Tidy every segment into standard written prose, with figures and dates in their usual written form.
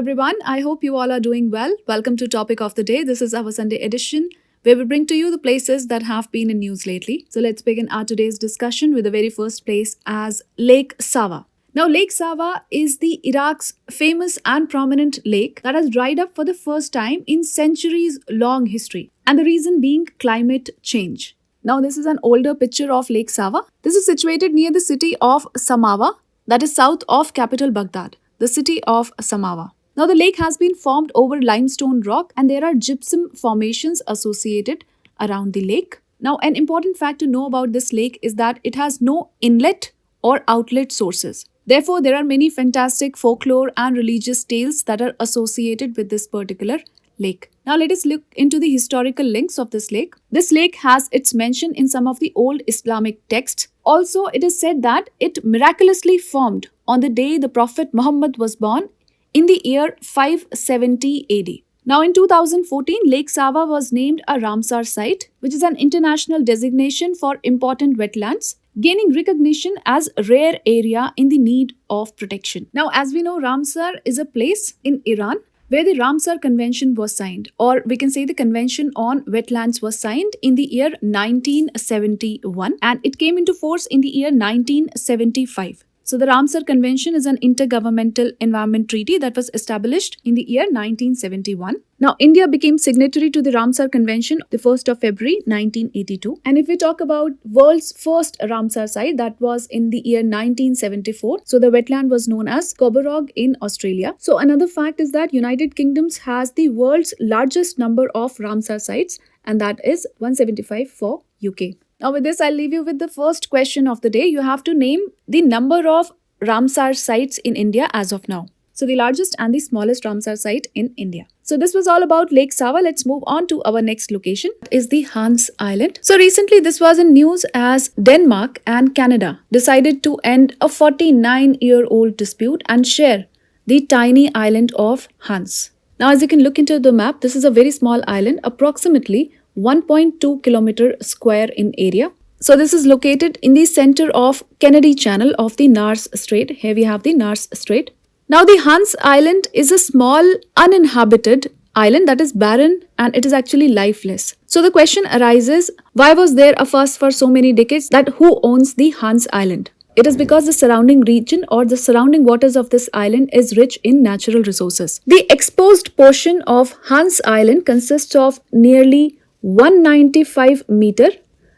everyone. I hope you all are doing well. Welcome to Topic of the Day. This is our Sunday edition where we bring to you the places that have been in news lately. So let's begin our today's discussion with the very first place as Lake Sawa. Now, Lake Sawa is the Iraq's famous and prominent lake that has dried up for the first time in centuries-long history. And the reason being climate change. Now, this is an older picture of Lake Sawa. This is situated near the city of Samawa, that is south of capital Baghdad, the city of Samawa. Now, the lake has been formed over limestone rock and there are gypsum formations associated around the lake. Now, an important fact to know about this lake is that it has no inlet or outlet sources. Therefore, there are many fantastic folklore and religious tales that are associated with this particular lake. Now, let us look into the historical links of this lake. This lake has its mention in some of the old Islamic texts. Also, it is said that it miraculously formed on the day the Prophet Muhammad was born in the year 570 AD. Now, in 2014, Lake Sawa was named a Ramsar site, which is an international designation for important wetlands, gaining recognition as a rare area in the need of protection. Now, as we know, Ramsar is a place in Iran where the Ramsar Convention was signed, or we can say the Convention on Wetlands was signed in the year 1971 and it came into force in the year 1975. So the Ramsar Convention is an intergovernmental environment treaty that was established in the year 1971. Now, India became signatory to the Ramsar Convention the 1st of February 1982. And if we talk about world's first Ramsar site, that was in the year 1974. So the wetland was known as Coburg in Australia. So another fact is that United Kingdom has the world's largest number of Ramsar sites, and that is 175 for UK. Now with this, I'll leave you with the first question of the day. You have to name the number of Ramsar sites in India as of now. So the largest and the smallest Ramsar site in India. So this was all about Lake Sawa. Let's move on to our next location, is the Hans Island. So recently this was in news as Denmark and Canada decided to end a 49-year-old dispute and share the tiny island of Hans. Now as you can look into the map, this is a very small island, approximately 1.2 kilometer square in area. So this is located in the center of Kennedy Channel of the Nares Strait. Here we have the Nares Strait. Now the Hans Island is a small uninhabited island that is barren and it is actually lifeless. So the question arises, why was there a fuss for so many decades that who owns the Hans Island? It is because the surrounding region or the surrounding waters of this island is rich in natural resources. The exposed portion of Hans Island consists of nearly 195 meter,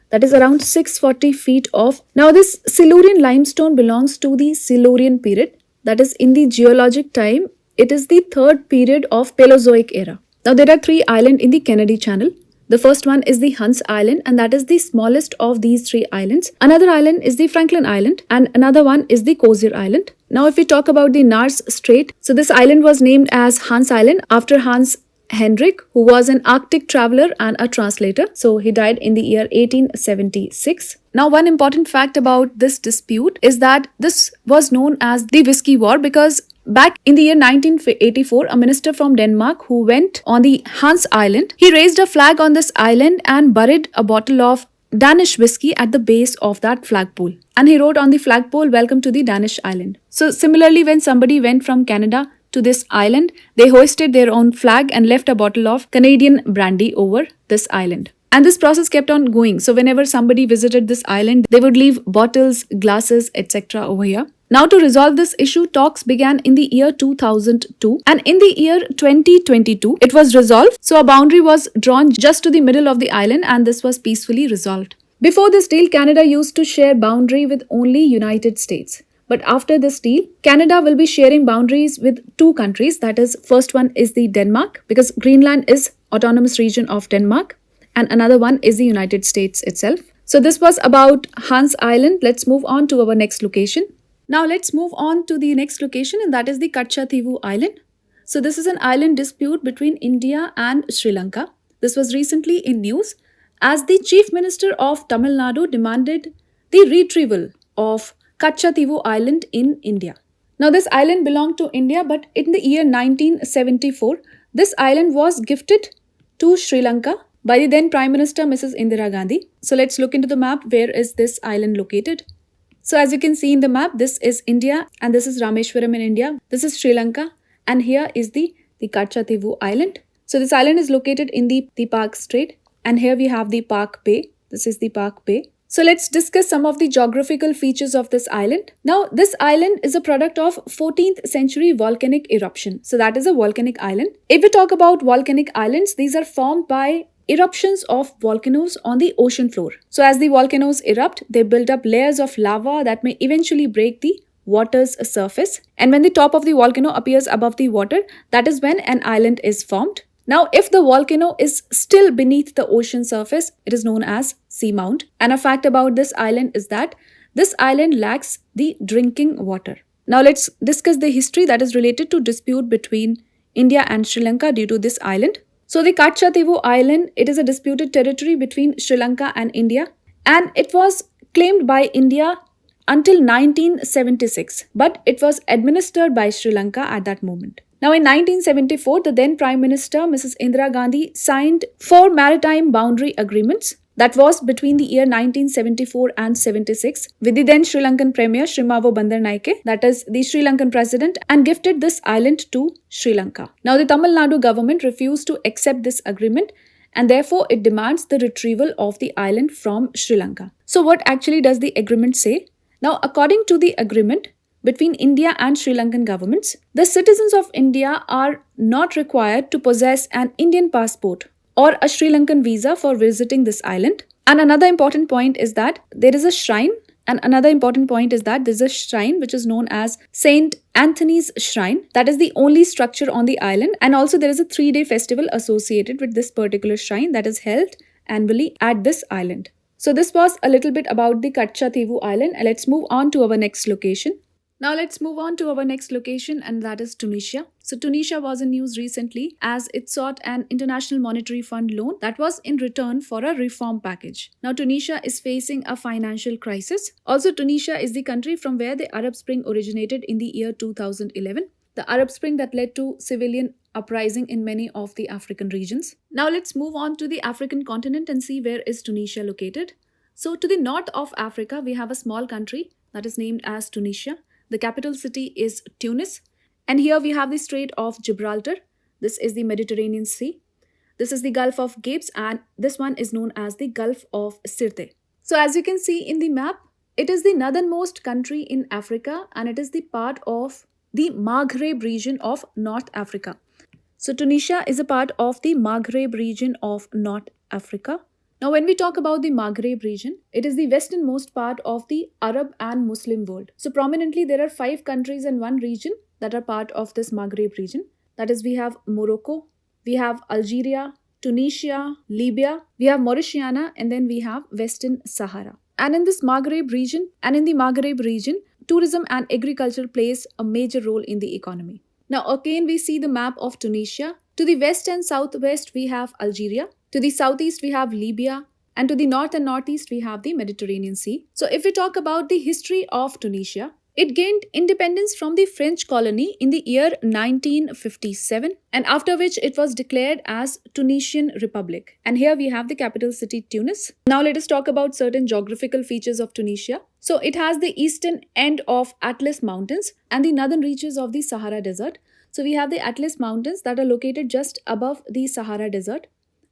that is around 640 feet of. Now this Silurian limestone belongs to the Silurian period, that is in the geologic time, it is the third period of Paleozoic era. Now there are three islands in the Kennedy Channel. The first one is the Hans Island and that is the smallest of these three islands. Another island is the Franklin Island and another one is the Cozier Island. Now if we talk about the Nares Strait, so this island was named as Hans Island after Hans Hendrik, who was an Arctic traveler and a translator. So he died in the year 1876. Now one important fact about this dispute is that this was known as the Whiskey War because back in the year 1984, a minister from Denmark who went on the Hans Island, he raised a flag on this island and buried a bottle of Danish whiskey at the base of that flagpole. And he wrote on the flagpole, "Welcome to the Danish island." So similarly, when somebody went from Canada to this island, they hoisted their own flag and left a bottle of Canadian brandy over this island. And this process kept on going. So whenever somebody visited this island, they would leave bottles, glasses, etc. over here. Now to resolve this issue, talks began in the year 2002 and in the year 2022, it was resolved. So a boundary was drawn just to the middle of the island and this was peacefully resolved. Before this deal, Canada used to share boundary with only United States. But after this deal, Canada will be sharing boundaries with two countries. That is, first one is the Denmark because Greenland is autonomous region of Denmark and another one is the United States itself. So this was about Hans Island. Let's move on to our next location. Now let's move on to the next location and that is the Katchatheevu Island. So this is an island dispute between India and Sri Lanka. This was recently in news as the Chief Minister of Tamil Nadu demanded the retrieval of Katchatheevu Island in India. Now this island belonged to India, but in the year 1974, this island was gifted to Sri Lanka by the then Prime Minister Mrs. Indira Gandhi. So let's look into the map. Where is this island located? So as you can see in the map, this is India and this is Rameshwaram in India. This is Sri Lanka And here is the Katchatheevu Island. So this island is located in the Park Strait, and here we have the Park Bay. This is the Park Bay. So let's discuss some of the geographical features of this island. Now, this island is a product of 14th century volcanic eruption. So that is a volcanic island. If we talk about volcanic islands, these are formed by eruptions of volcanoes on the ocean floor. So as the volcanoes erupt, they build up layers of lava that may eventually break the water's surface. And when the top of the volcano appears above the water, that is when an island is formed. Now, if the volcano is still beneath the ocean surface, it is known as seamount. And a fact about this island is that this island lacks the drinking water. Now, let's discuss the history that is related to dispute between India and Sri Lanka due to this island. So, the Katchatheevu Island, it is a disputed territory between Sri Lanka and India, and it was claimed by India until 1976, but it was administered by Sri Lanka at that moment. Now, in 1974, the then Prime Minister, Mrs. Indira Gandhi, signed 4 maritime boundary agreements. That was between the year 1974 and 76 with the then Sri Lankan Premier, Srimavo Bandaranaike, that is the Sri Lankan President, and gifted this island to Sri Lanka. Now, the Tamil Nadu government refused to accept this agreement, and therefore it demands the retrieval of the island from Sri Lanka. So, what actually does the agreement say? Now, according to the agreement between India and Sri Lankan governments, the citizens of India are not required to possess an Indian passport or a Sri Lankan visa for visiting this island. And another important point is that there is a shrine, which is known as Saint Anthony's Shrine. That is the only structure on the island, and also there is a 3-day festival associated with this particular shrine that is held annually at this island. So this was a little bit about the Katchatheevu Island, and let's move on to our next location. Now let's move on to our next location, and that is Tunisia. So Tunisia was in news recently as it sought an International Monetary Fund loan that was in return for a reform package. Now Tunisia is facing a financial crisis. Also, Tunisia is the country from where the Arab Spring originated in the year 2011. The Arab Spring that led to civilian uprising in many of the African regions. Now let's move on to the African continent and see where is Tunisia located. So to the north of Africa, we have a small country that is named as Tunisia. The capital city is Tunis, and here we have the Strait of Gibraltar. This is the Mediterranean Sea. This is the Gulf of Gabes, and this one is known as the Gulf of Sirte. So as you can see in the map, it is the northernmost country in Africa, and it is the part of the Maghreb region of North Africa. So Tunisia is a part of the Maghreb region of North Africa. Now, when we talk about the Maghreb region, it is the westernmost part of the Arab and Muslim world. So prominently, there are 5 countries and 1 region that are part of this Maghreb region. That is, we have Morocco, we have Algeria, Tunisia, Libya, we have Mauritania, and then we have Western Sahara. And in this Maghreb region, tourism and agriculture plays a major role in the economy. Now, again, we see the map of Tunisia. To the west and southwest, we have Algeria. To the southeast, we have Libya, and to the north and northeast, we have the Mediterranean Sea. So if we talk about the history of Tunisia, it gained independence from the French colony in the year 1957, and after which it was declared as Tunisian Republic. And here we have the capital city Tunis. Now let us talk about certain geographical features of Tunisia. So it has the eastern end of Atlas Mountains and the northern reaches of the Sahara Desert. So we have the Atlas Mountains that are located just above the Sahara Desert.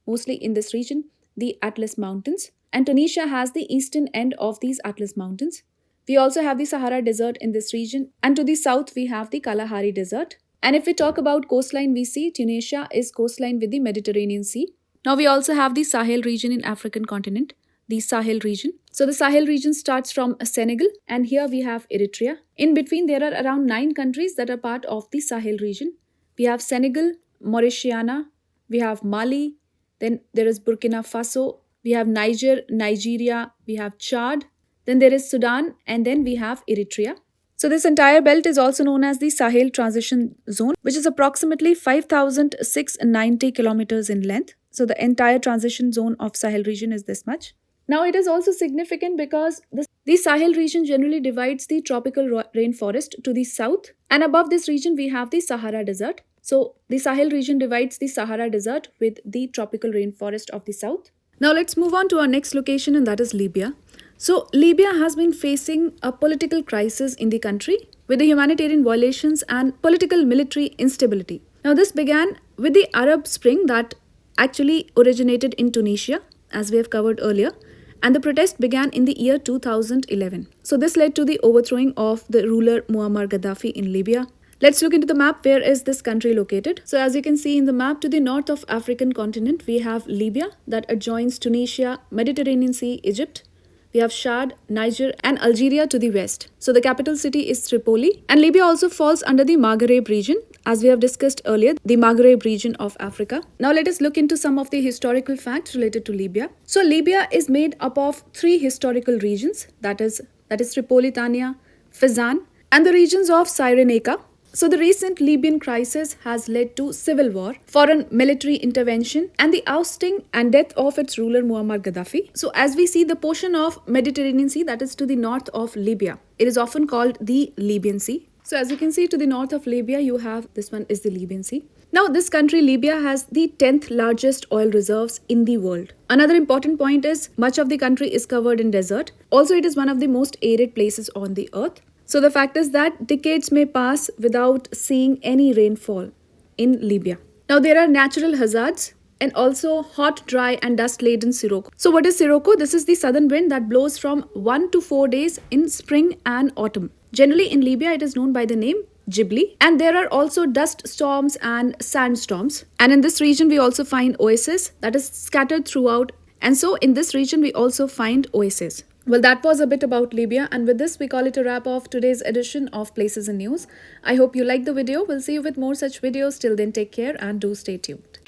Mostly in this region, the Atlas Mountains. And Tunisia has the eastern end of these Atlas Mountains. We also have the Sahara Desert in this region. And to the south, we have the Kalahari Desert. And if we talk about coastline, we see Tunisia is coastline with the Mediterranean Sea. Now we also have the Sahel region in African continent, the Sahel region. So the Sahel region starts from Senegal, and here we have Eritrea. In between, there are around 9 countries that are part of the Sahel region. We have Senegal, Mauritania, we have Mali, then there is Burkina Faso, we have Niger, Nigeria, we have Chad, then there is Sudan, and then we have Eritrea. So this entire belt is also known as the Sahel Transition Zone, which is approximately 5,690 kilometers in length. So the entire transition zone of Sahel region is this much. Now it is also significant because the Sahel region generally divides the tropical rainforest to the south, and above this region we have the Sahara Desert. So the Sahel region divides the Sahara Desert with the tropical rainforest of the south. Now let's move on to our next location, and that is Libya. So, Libya has been facing a political crisis in the country with the humanitarian violations and political military instability. Now, this began with the Arab Spring that actually originated in Tunisia, as we have covered earlier, and the protest began in the year 2011. So, this led to the overthrowing of the ruler Muammar Gaddafi in Libya. Let's look into the map. Where is this country located? So as you can see in the map, to the north of African continent, we have Libya that adjoins Tunisia, Mediterranean Sea, Egypt. We have Chad, Niger and Algeria to the west. So the capital city is Tripoli, and Libya also falls under the Maghreb region, as we have discussed earlier, the Maghreb region of Africa. Now let us look into some of the historical facts related to Libya. So Libya is made up of three historical regions, that is Tripolitania, Fezzan and the regions of Cyrenaica. So the recent Libyan crisis has led to civil war, foreign military intervention and the ousting and death of its ruler Muammar Gaddafi. So as we see, the portion of Mediterranean Sea that is to the north of Libya, it is often called the Libyan Sea. So as you can see, to the north of Libya, you have this one is the Libyan Sea. Now this country Libya has the 10th largest oil reserves in the world. Another important point is much of the country is covered in desert. Also, it is one of the most arid places on the earth. So the fact is that decades may pass without seeing any rainfall in Libya. Now there are natural hazards and also hot, dry and dust-laden sirocco. So what is sirocco? This is the southern wind that blows from 1 to 4 days in spring and autumn. Generally in Libya, it is known by the name Ghibli, and there are also dust storms and sandstorms. And in this region, we also find oases that is scattered throughout. And so in this region, we also find oases. Well, that was a bit about Libya, and with this we call it a wrap of today's edition of Places and News. I hope you liked the video. We'll see you with more such videos. Till then, take care and do stay tuned.